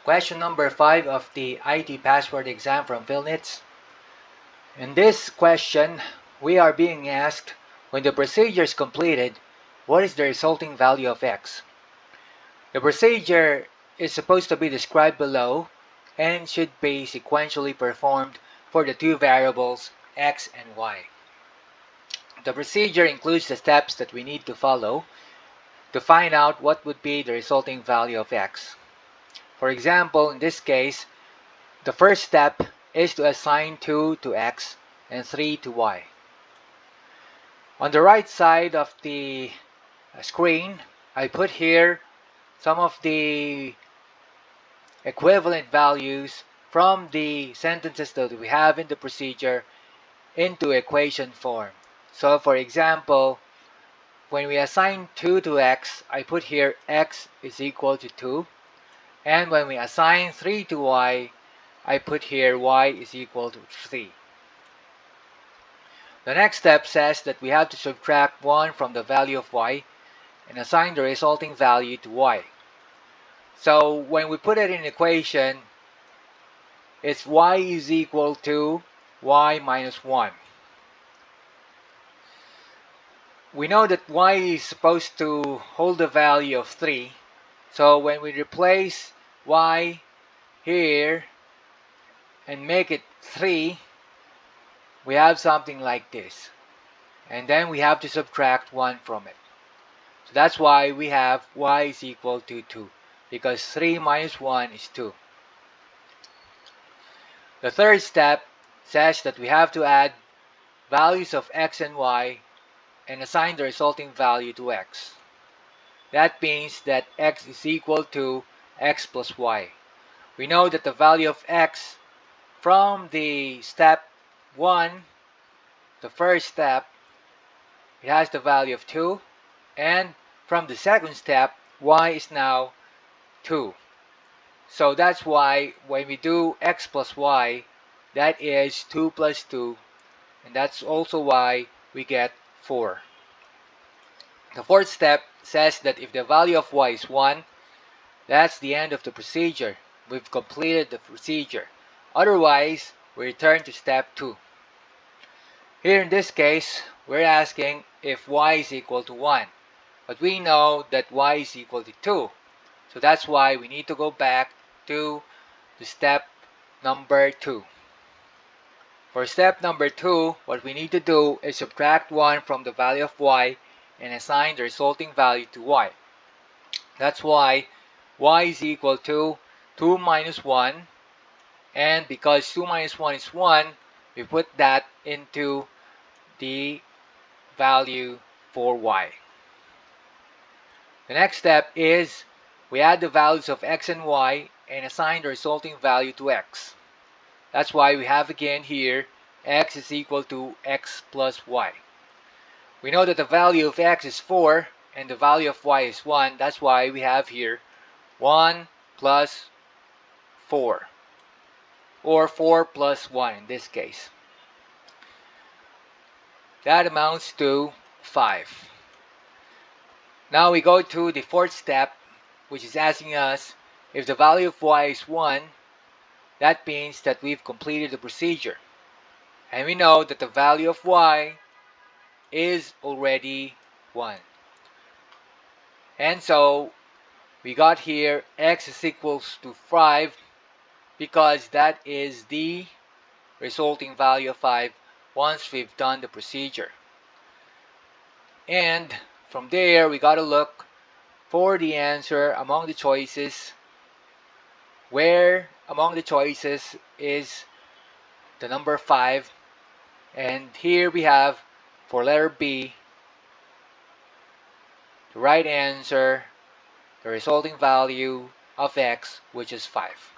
Question number 5 of the IT password exam from PhilNITS. In this question, we are being asked, when the procedure is completed, what is the resulting value of x? The procedure is supposed to be described below and should be sequentially performed for the two variables x and y. The procedure includes the steps that we need to follow to find out what would be the resulting value of x. For example, in this case, the first step is to assign 2 to x and 3 to y. On the right side of the screen, I put here some of the equivalent values from the sentences that we have in the procedure into equation form. So for example, when we assign 2 to x, I put here x is equal to 2. And when we assign 3 to y, I put here y is equal to 3. The next step says that we have to subtract 1 from the value of y and assign the resulting value to y. So when we put it in equation, it's y is equal to y minus 1. We know that y is supposed to hold the value of 3. So when we replace y here and make it 3, we have something like this. And then we have to subtract 1 from it. So that's why we have y is equal to 2, because 3 minus 1 is 2. The third step says that we have to add values of x and y and assign the resulting value to x. That means that x is equal to x plus y. We know that the value of x from the step 1, the first step, it has the value of 2, and from the second step, y is now 2. So that's why when we do x plus y, that is 2 plus 2, and that's also why we get 4. The fourth step says that if the value of y is 1, that's the end of the procedure. We've completed the procedure. Otherwise, we return to step 2. Here in this case, we're asking if y is equal to 1. But we know that y is equal to 2. So that's why we need to go back to the step number 2. For step number 2, what we need to do is subtract 1 from the value of y and assign the resulting value to y. That's why y is equal to 2 minus 1. And because 2 minus 1 is 1, we put that into the value for y. The next step is we add the values of x and y and assign the resulting value to x. That's why we have again here x is equal to x plus y. We know that the value of x is 4 and the value of y is 1. That's why we have here 1 plus 4, or 4 plus 1 in this case. That amounts to 5. Now we go to the fourth step, which is asking us if the value of y is 1, that means that we've completed the procedure. And we know that the value of y is already 1. And so we got here x is equals to 5 because that is the resulting value of 5 once we've done the procedure. And from there, we got to look for the answer among the choices, where among the choices is the number 5. And here we have, for letter B, the right answer, the resulting value of x, which is 5.